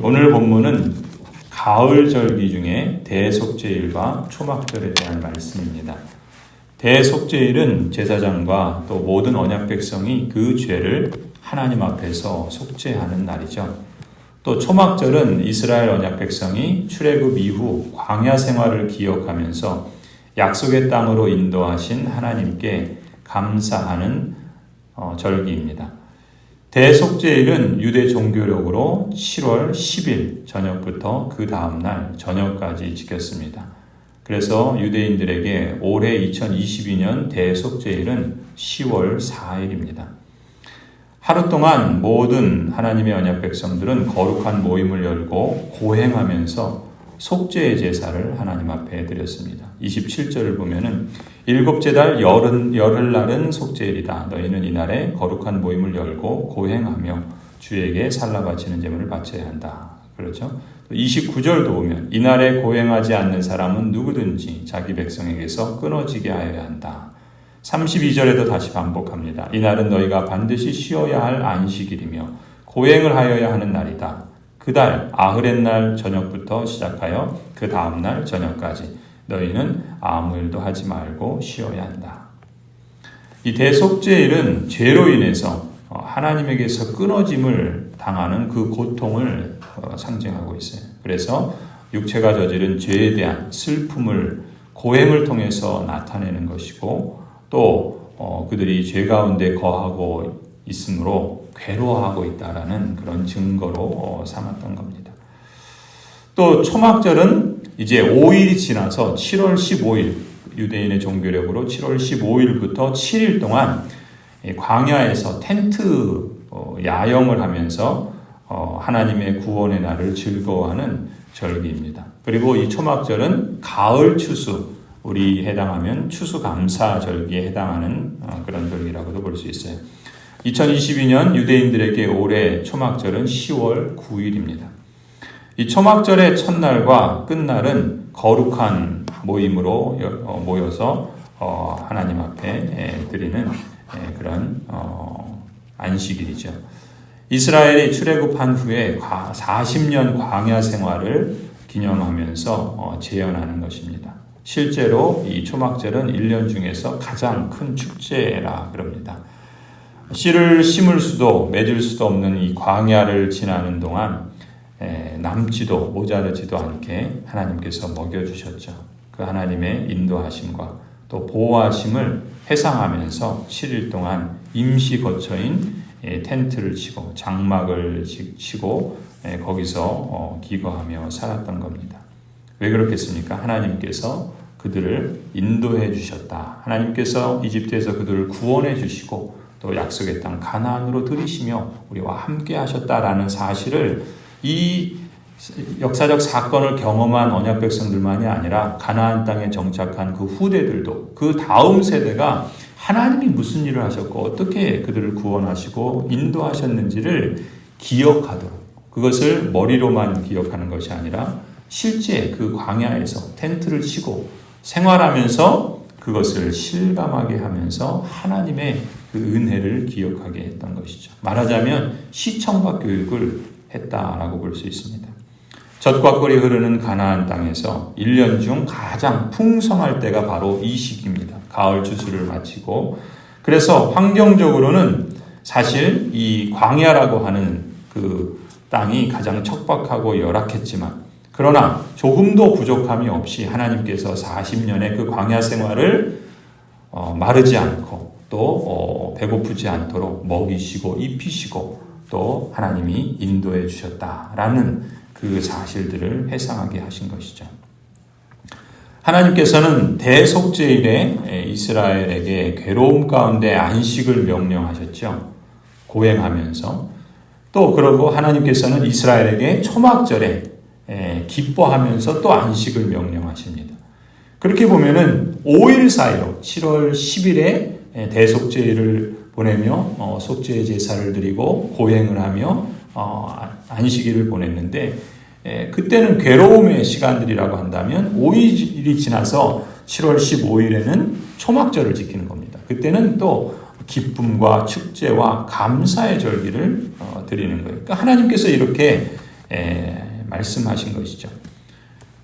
오늘 본문은 가을 절기 중에 대속죄일과 초막절에 대한 말씀입니다. 대속죄일은 제사장과 또 모든 언약 백성이 그 죄를 하나님 앞에서 속죄하는 날이죠. 또 초막절은 이스라엘 언약 백성이 출애굽 이후 광야 생활을 기억하면서 약속의 땅으로 인도하신 하나님께 감사하는 절기입니다. 대속죄일은 유대 종교력으로 7월 10일 저녁부터 그 다음날 저녁까지 지켰습니다. 그래서 유대인들에게 올해 2022년 대속죄일은 10월 4일입니다. 하루 동안 모든 하나님의 언약 백성들은 거룩한 모임을 열고 고행하면서 속죄의 제사를 하나님 앞에 드렸습니다. 27절을 보면은 일곱째 달 열흘날은 속죄일이다. 너희는 이날에 거룩한 모임을 열고 고행하며 주에게 살라 바치는 제물을 바쳐야 한다. 그렇죠? 29절도 보면 이날에 고행하지 않는 사람은 누구든지 자기 백성에게서 끊어지게 하여야 한다. 32절에도 다시 반복합니다. 이날은 너희가 반드시 쉬어야 할 안식일이며 고행을 하여야 하는 날이다. 그달 아흐렛날 저녁부터 시작하여 그 다음날 저녁까지 너희는 아무 일도 하지 말고 쉬어야 한다. 이 대속죄일은 죄로 인해서 하나님에게서 끊어짐을 당하는 그 고통을 상징하고 있어요. 그래서 육체가 저지른 죄에 대한 슬픔을 고행을 통해서 나타내는 것이고 또 그들이 죄 가운데 거하고 있으므로 괴로워하고 있다라는 그런 증거로 삼았던 겁니다. 또 초막절은 이제 5일이 지나서 7월 15일 유대인의 종교력으로 7월 15일부터 7일 동안 광야에서 텐트 야영을 하면서 하나님의 구원의 날을 즐거워하는 절기입니다. 그리고 이 초막절은 가을 추수, 우리 해당하면 추수감사절기에 해당하는 그런 절기라고도 볼 수 있어요. 2022년 유대인들에게 올해 초막절은 10월 9일입니다. 이 초막절의 첫날과 끝날은 거룩한 모임으로 모여서 하나님 앞에 드리는 그런 안식일이죠. 이스라엘이 출애굽한 후에 40년 광야 생활을 기념하면서 재현하는 것입니다. 실제로 이 초막절은 1년 중에서 가장 큰 축제라 그럽니다. 씨를 심을 수도 맺을 수도 없는 이 광야를 지나는 동안 남지도 모자르지도 않게 하나님께서 먹여주셨죠. 그 하나님의 인도하심과 또 보호하심을 회상하면서 7일 동안 임시 거처인 텐트를 치고 장막을 치고 거기서 기거하며 살았던 겁니다. 왜 그렇겠습니까? 하나님께서 그들을 인도해 주셨다. 하나님께서 이집트에서 그들을 구원해 주시고 또 약속의 땅 가나안으로 들이시며 우리와 함께 하셨다라는 사실을 이 역사적 사건을 경험한 언약 백성들만이 아니라 가나안 땅에 정착한 그 후대들도 그 다음 세대가 하나님이 무슨 일을 하셨고 어떻게 그들을 구원하시고 인도하셨는지를 기억하도록, 그것을 머리로만 기억하는 것이 아니라 실제 그 광야에서 텐트를 치고 생활하면서 그것을 실감하게 하면서 하나님의 그 은혜를 기억하게 했던 것이죠. 말하자면 시청각 교육을 했다라고 볼 수 있습니다. 젖과 꿀이 흐르는 가나안 땅에서 1년 중 가장 풍성할 때가 바로 이 시기입니다. 가을 추수를 마치고, 그래서 환경적으로는 사실 이 광야라고 하는 그 땅이 가장 척박하고 열악했지만, 그러나 조금도 부족함이 없이 하나님께서 40년의 그 광야 생활을 마르지 않고 또 배고프지 않도록 먹이시고 입히시고 또 하나님이 인도해 주셨다라는 그 사실들을 회상하게 하신 것이죠. 하나님께서는 대속죄일에 이스라엘에게 괴로움 가운데 안식을 명령하셨죠. 고행하면서. 또 그러고 하나님께서는 이스라엘에게 초막절에 기뻐하면서 또 안식을 명령하십니다. 그렇게 보면은 5일 사이로 7월 10일에 대속죄일을 보내며 속죄의 제사를 드리고 고행을 하며 안식일을 보냈는데, 그때는 괴로움의 시간들이라고 한다면 5일이 지나서 7월 15일에는 초막절을 지키는 겁니다. 그때는 또 기쁨과 축제와 감사의 절기를 드리는 거예요. 그러니까 하나님께서 이렇게 말씀하신 것이죠.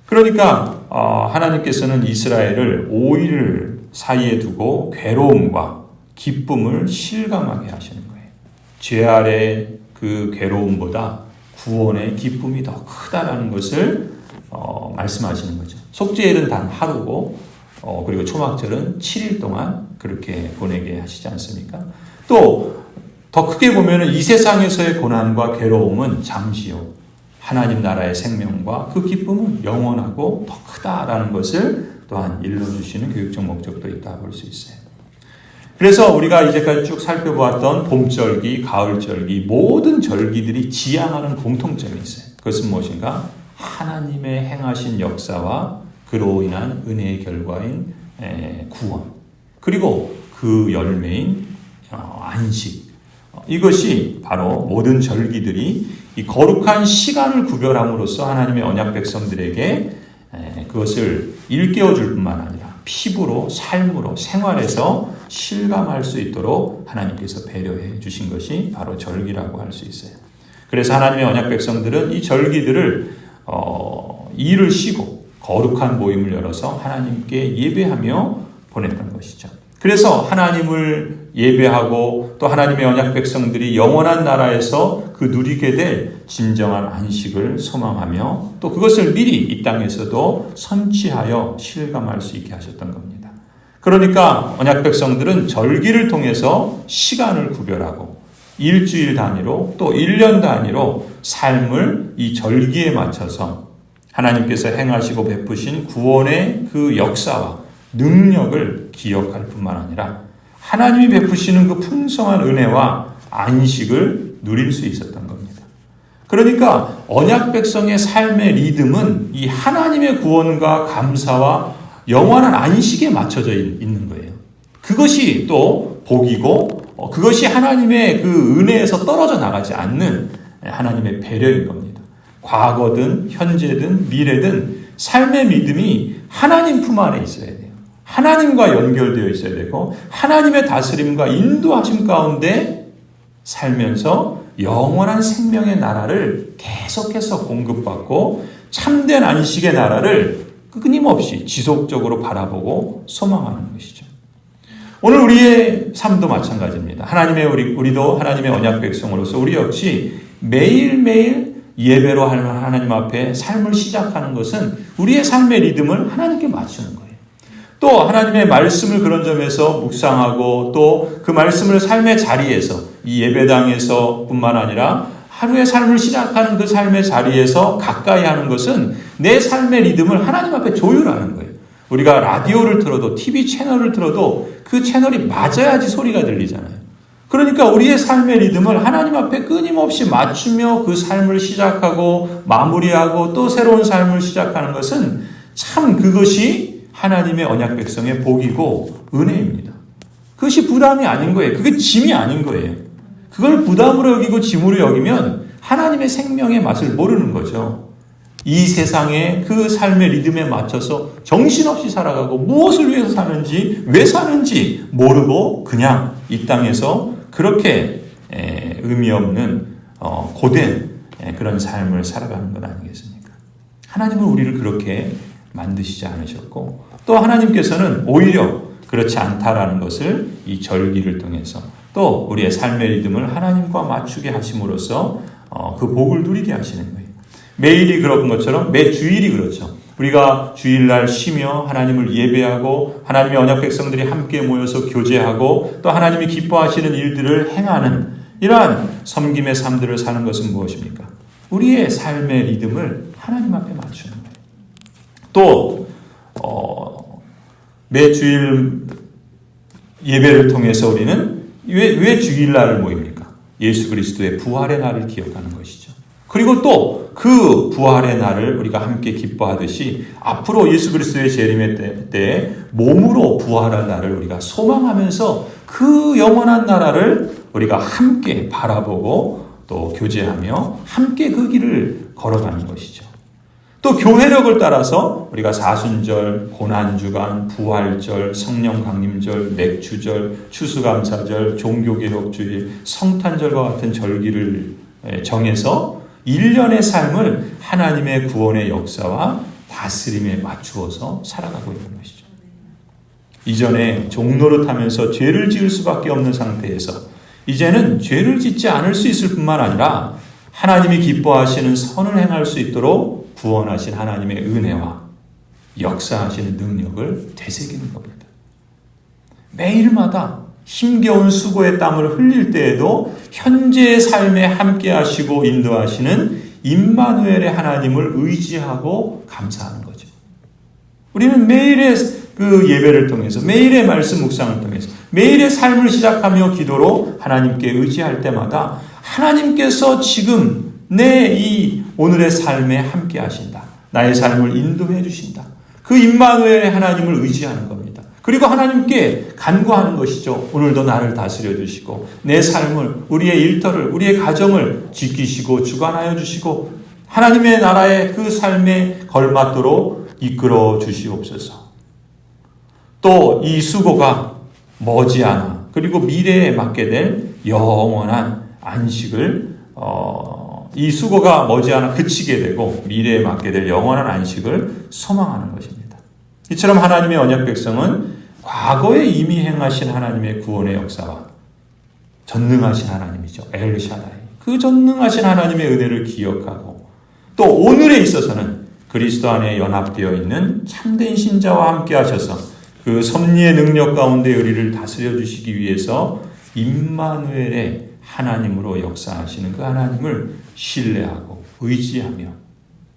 그러니까 하나님께서는 이스라엘을 5일 사이에 두고 괴로움과 기쁨을 실감하게 하시는 거예요. 죄 아래 그 괴로움보다 구원의 기쁨이 더 크다라는 것을 말씀하시는 거죠. 속죄일은 단 하루고 그리고 초막절은 7일 동안 그렇게 보내게 하시지 않습니까? 또 더 크게 보면 이 세상에서의 고난과 괴로움은 잠시요. 하나님 나라의 생명과 그 기쁨은 영원하고 더 크다라는 것을 또한 일러주시는 교육적 목적도 있다 볼 수 있어요. 그래서 우리가 이제까지 쭉 살펴보았던 봄절기, 가을절기 모든 절기들이 지향하는 공통점이 있어요. 그것은 무엇인가? 하나님의 행하신 역사와 그로 인한 은혜의 결과인 구원, 그리고 그 열매인 안식. 이것이 바로 모든 절기들이 이 거룩한 시간을 구별함으로써 하나님의 언약 백성들에게 그것을 일깨워 줄 뿐만 아니라 피부로, 삶으로, 생활에서 실감할 수 있도록 하나님께서 배려해 주신 것이 바로 절기라고 할 수 있어요. 그래서 하나님의 언약 백성들은 이 절기들을 일을 쉬고 거룩한 모임을 열어서 하나님께 예배하며 보냈던 것이죠. 그래서 하나님을 예배하고 또 하나님의 언약 백성들이 영원한 나라에서 그 누리게 될 진정한 안식을 소망하며 또 그것을 미리 이 땅에서도 선취하여 실감할 수 있게 하셨던 겁니다. 그러니까 언약 백성들은 절기를 통해서 시간을 구별하고 일주일 단위로 또 1년 단위로 삶을 이 절기에 맞춰서 하나님께서 행하시고 베푸신 구원의 그 역사와 능력을 기억할 뿐만 아니라 하나님이 베푸시는 그 풍성한 은혜와 안식을 누릴 수 있었던 겁니다. 그러니까 언약 백성의 삶의 리듬은 이 하나님의 구원과 감사와 영원한 안식에 맞춰져 있는 거예요. 그것이 또 복이고 그것이 하나님의 그 은혜에서 떨어져 나가지 않는 하나님의 배려인 겁니다. 과거든 현재든 미래든 삶의 믿음이 하나님 품 안에 있어야 돼요. 하나님과 연결되어 있어야 되고 하나님의 다스림과 인도하심 가운데 살면서 영원한 생명의 나라를 계속해서 공급받고 참된 안식의 나라를 끊임없이 지속적으로 바라보고 소망하는 것이죠. 오늘 우리의 삶도 마찬가지입니다. 우리도 하나님의 언약 백성으로서 우리 역시 매일매일 예배로 하나님 앞에 삶을 시작하는 것은 우리의 삶의 리듬을 하나님께 맞추는 거예요. 또 하나님의 말씀을 그런 점에서 묵상하고 또 그 말씀을 삶의 자리에서 이 예배당에서 뿐만 아니라 하루의 삶을 시작하는 그 삶의 자리에서 가까이 하는 것은 내 삶의 리듬을 하나님 앞에 조율하는 거예요. 우리가 라디오를 틀어도 TV 채널을 틀어도 그 채널이 맞아야지 소리가 들리잖아요. 그러니까 우리의 삶의 리듬을 하나님 앞에 끊임없이 맞추며 그 삶을 시작하고 마무리하고 또 새로운 삶을 시작하는 것은 참 그것이 하나님의 언약 백성의 복이고 은혜입니다. 그것이 부담이 아닌 거예요. 그게 짐이 아닌 거예요. 그걸 부담으로 여기고 짐으로 여기면 하나님의 생명의 맛을 모르는 거죠. 이 세상의 그 삶의 리듬에 맞춰서 정신없이 살아가고 무엇을 위해서 사는지 왜 사는지 모르고 그냥 이 땅에서 그렇게 의미 없는 고된 그런 삶을 살아가는 것 아니겠습니까? 하나님은 우리를 그렇게 만드시지 않으셨고 또 하나님께서는 오히려 그렇지 않다라는 것을 이 절기를 통해서 또 우리의 삶의 리듬을 하나님과 맞추게 하심으로써 그 복을 누리게 하시는 거예요. 매일이 그런 것처럼 매 주일이 그렇죠. 우리가 주일날 쉬며 하나님을 예배하고 하나님의 언약 백성들이 함께 모여서 교제하고 또 하나님이 기뻐하시는 일들을 행하는 이러한 섬김의 삶들을 사는 것은 무엇입니까? 우리의 삶의 리듬을 하나님 앞에 맞추는 거예요. 또 매 주일 예배를 통해서 우리는 왜 주일날을 모입니까? 예수 그리스도의 부활의 날을 기억하는 것이죠. 그리고 또 그 부활의 날을 우리가 함께 기뻐하듯이 앞으로 예수 그리스도의 재림의 때에 몸으로 부활할 날을 우리가 소망하면서 그 영원한 나라를 우리가 함께 바라보고 또 교제하며 함께 그 길을 걸어가는 것이죠. 또 교회력을 따라서 우리가 사순절, 고난주간, 부활절, 성령강림절, 맥주절, 추수감사절, 종교개혁주일, 성탄절과 같은 절기를 정해서 일련의 삶을 하나님의 구원의 역사와 다스림에 맞추어서 살아가고 있는 것이죠. 이전에 종노릇하면서 죄를 지을 수밖에 없는 상태에서 이제는 죄를 짓지 않을 수 있을 뿐만 아니라 하나님이 기뻐하시는 선을 행할 수 있도록 구원하신 하나님의 은혜와 역사하시는 능력을 되새기는 겁니다. 매일마다 힘겨운 수고의 땀을 흘릴 때에도 현재의 삶에 함께 하시고 인도하시는 임마누엘의 하나님을 의지하고 감사하는 거죠. 우리는 매일의 그 예배를 통해서, 매일의 말씀 묵상을 통해서, 매일의 삶을 시작하며 기도로 하나님께 의지할 때마다 하나님께서 지금 내 이 오늘의 삶에 함께 하신다. 나의 삶을 인도해 주신다. 그 임마누엘의 하나님을 의지하는 겁니다. 그리고 하나님께 간구하는 것이죠. 오늘도 나를 다스려 주시고 내 삶을, 우리의 일터를, 우리의 가정을 지키시고 주관하여 주시고 하나님의 나라의 그 삶에 걸맞도록 이끌어 주시옵소서. 또 이 수고가 머지않아 그리고 미래에 맞게 될 영원한 안식을 이 수고가 머지않아 그치게 되고 미래에 맞게 될 영원한 안식을 소망하는 것입니다. 이처럼 하나님의 언약 백성은 과거에 이미 행하신 하나님의 구원의 역사와 전능하신 하나님이죠. 엘샤다이. 그 전능하신 하나님의 은혜를 기억하고 또 오늘에 있어서는 그리스도 안에 연합되어 있는 참된 신자와 함께 하셔서 그 섭리의 능력 가운데 우리를 다스려 주시기 위해서 임마누엘의 하나님으로 역사하시는 그 하나님을 신뢰하고 의지하며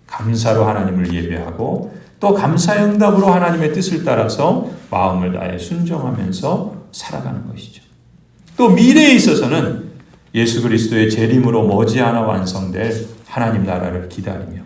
감사로 하나님을 예배하고 또 감사의 응답으로 하나님의 뜻을 따라서 마음을 다해 순종하면서 살아가는 것이죠. 또 미래에 있어서는 예수 그리스도의 재림으로 머지않아 완성될 하나님 나라를 기다리며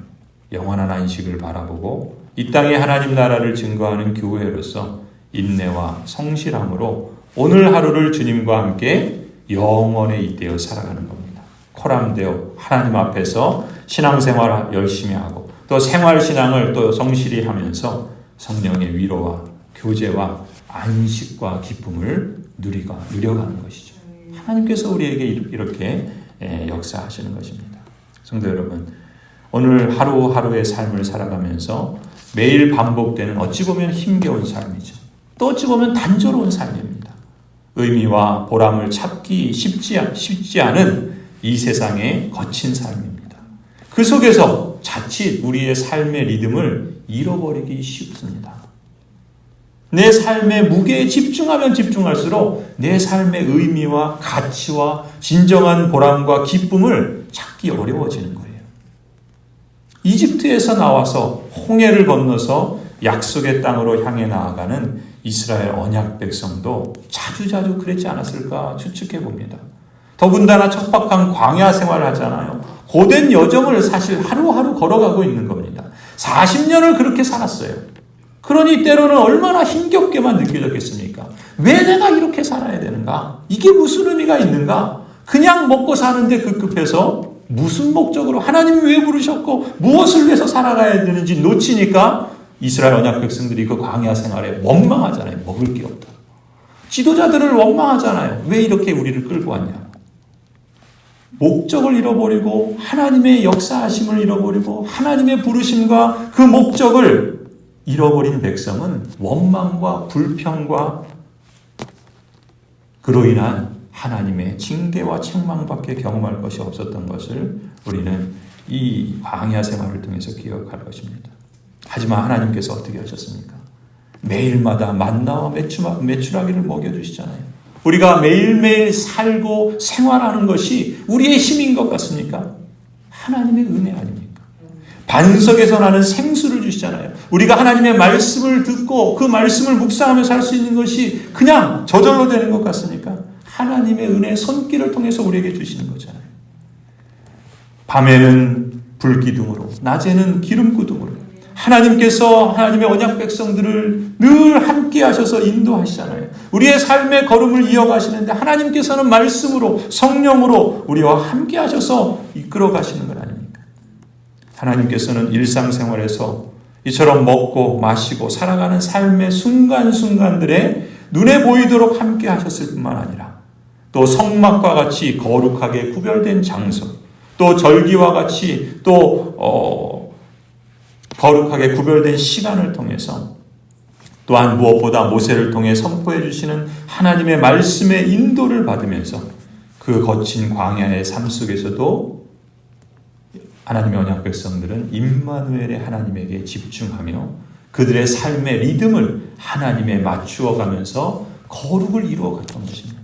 영원한 안식을 바라보고 이 땅에 하나님 나라를 증거하는 교회로서 인내와 성실함으로 오늘 하루를 주님과 함께 영원에 잇대어 살아가는 겁니다. 코람되어 하나님 앞에서 신앙생활 열심히 하고 또 생활신앙을 또 성실히 하면서 성령의 위로와 교제와 안식과 기쁨을 누려가는 것이죠. 하나님께서 우리에게 이렇게 역사하시는 것입니다. 성도 여러분, 오늘 하루하루의 삶을 살아가면서 매일 반복되는 어찌 보면 힘겨운 삶이죠. 또 어찌 보면 단조로운 삶입니다. 의미와 보람을 찾기 쉽지 않은 이 세상의 거친 삶입니다. 그 속에서 자칫 우리의 삶의 리듬을 잃어버리기 쉽습니다. 내 삶의 무게에 집중하면 집중할수록 내 삶의 의미와 가치와 진정한 보람과 기쁨을 찾기 어려워지는 거예요. 이집트에서 나와서 홍해를 건너서 약속의 땅으로 향해 나아가는 이스라엘 언약 백성도 자주자주 그랬지 않았을까 추측해 봅니다. 더군다나 척박한 광야 생활을 하잖아요. 고된 여정을 사실 하루하루 걸어가고 있는 겁니다. 40년을 그렇게 살았어요. 그러니 때로는 얼마나 힘겹게만 느껴졌겠습니까? 왜 내가 이렇게 살아야 되는가? 이게 무슨 의미가 있는가? 그냥 먹고 사는데 급급해서 무슨 목적으로 하나님이 왜 부르셨고 무엇을 위해서 살아가야 되는지 놓치니까 이스라엘 언약 백성들이 그 광야 생활에 원망하잖아요. 먹을 게 없다. 지도자들을 원망하잖아요. 왜 이렇게 우리를 끌고 왔냐. 목적을 잃어버리고 하나님의 역사하심을 잃어버리고 하나님의 부르심과 그 목적을 잃어버린 백성은 원망과 불평과 그로 인한 하나님의 징계와 책망밖에 경험할 것이 없었던 것을 우리는 이 광야 생활을 통해서 기억할 것입니다. 하지만 하나님께서 어떻게 하셨습니까? 매일마다 만나와 메추라기를 먹여주시잖아요. 우리가 매일매일 살고 생활하는 것이 우리의 힘인 것 같습니까? 하나님의 은혜 아닙니까? 반석에서 나는 생수를 주시잖아요. 우리가 하나님의 말씀을 듣고 그 말씀을 묵상하며 살 수 있는 것이 그냥 저절로 되는 것 같습니까? 하나님의 은혜의 손길을 통해서 우리에게 주시는 거잖아요. 밤에는 불기둥으로, 낮에는 기름구둥으로 하나님께서 하나님의 언약 백성들을 늘 함께 하셔서 인도하시잖아요. 우리의 삶의 걸음을 이어가시는데 하나님께서는 말씀으로 성령으로 우리와 함께 하셔서 이끌어 가시는 것 아닙니까? 하나님께서는 일상생활에서 이처럼 먹고 마시고 살아가는 삶의 순간순간들에 눈에 보이도록 함께 하셨을 뿐만 아니라 또 성막과 같이 거룩하게 구별된 장소, 또 절기와 같이 또 거룩하게 구별된 시간을 통해서 또한 무엇보다 모세를 통해 선포해 주시는 하나님의 말씀의 인도를 받으면서 그 거친 광야의 삶 속에서도 하나님의 언약 백성들은 임마누엘의 하나님에게 집중하며 그들의 삶의 리듬을 하나님에 맞추어 가면서 거룩을 이루어 갔던 것입니다.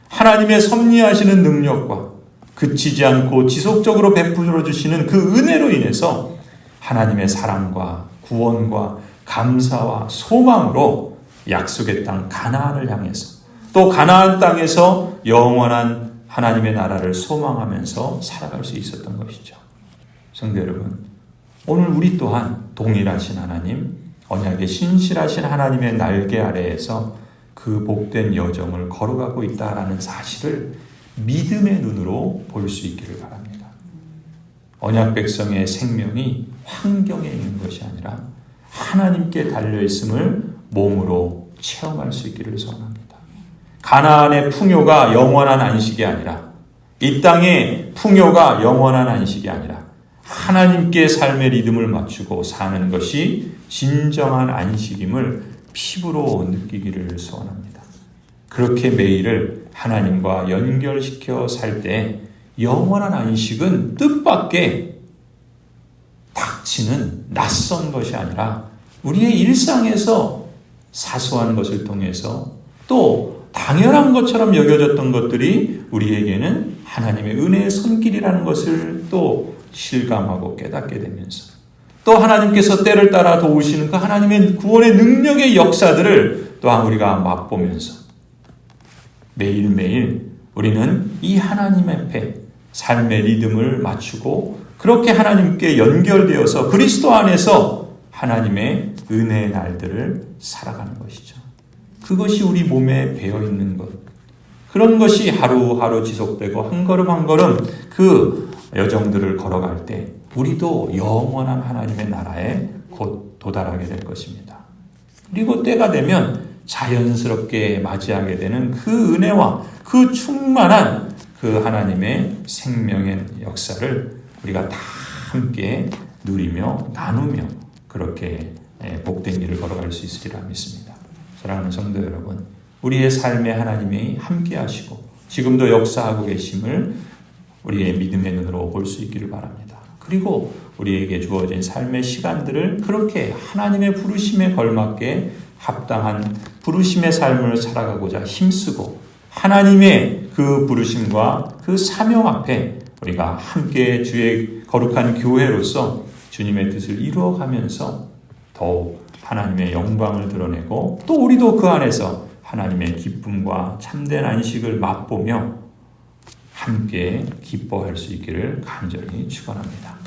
하나님의 섭리하시는 능력과 그치지 않고 지속적으로 베풀어 주시는 그 은혜로 인해서 하나님의 사랑과 구원과 감사와 소망으로 약속의 땅 가나안을 향해서 또 가나안 땅에서 영원한 하나님의 나라를 소망하면서 살아갈 수 있었던 것이죠. 성도 여러분, 오늘 우리 또한 동일하신 하나님, 언약의 신실하신 하나님의 날개 아래에서 그 복된 여정을 걸어가고 있다라는 사실을 믿음의 눈으로 볼 수 있기를 바랍니다. 언약 백성의 생명이 환경에 있는 것이 아니라 하나님께 달려있음을 몸으로 체험할 수 있기를 소원합니다. 가나안의 풍요가 영원한 안식이 아니라 이 땅의 풍요가 영원한 안식이 아니라 하나님께 삶의 리듬을 맞추고 사는 것이 진정한 안식임을 피부로 느끼기를 소원합니다. 그렇게 매일을 하나님과 연결시켜 살 때 영원한 안식은 뜻밖의 닥치는 낯선 것이 아니라 우리의 일상에서 사소한 것을 통해서 또 당연한 것처럼 여겨졌던 것들이 우리에게는 하나님의 은혜의 손길이라는 것을 또 실감하고 깨닫게 되면서 또 하나님께서 때를 따라 도우시는 그 하나님의 구원의 능력의 역사들을 또한 우리가 맛보면서 매일매일 우리는 이 하나님 앞에 삶의 리듬을 맞추고 그렇게 하나님께 연결되어서 그리스도 안에서 하나님의 은혜의 날들을 살아가는 것이죠. 그것이 우리 몸에 배어있는 것. 그런 것이 하루하루 지속되고 한 걸음 한 걸음 그 여정들을 걸어갈 때 우리도 영원한 하나님의 나라에 곧 도달하게 될 것입니다. 그리고 때가 되면 자연스럽게 맞이하게 되는 그 은혜와 그 충만한 그 하나님의 생명의 역사를 우리가 다 함께 누리며 나누며 그렇게 복된 길을 걸어갈 수 있으리라 믿습니다. 사랑하는 성도 여러분, 우리의 삶에 하나님이 함께 하시고 지금도 역사하고 계심을 우리의 믿음의 눈으로 볼 수 있기를 바랍니다. 그리고 우리에게 주어진 삶의 시간들을 그렇게 하나님의 부르심에 걸맞게 합당한 부르심의 삶을 살아가고자 힘쓰고 하나님의 그 부르심과 그 사명 앞에 우리가 함께 주의 거룩한 교회로서 주님의 뜻을 이루어가면서 더욱 하나님의 영광을 드러내고 또 우리도 그 안에서 하나님의 기쁨과 참된 안식을 맛보며 함께 기뻐할 수 있기를 간절히 축원합니다.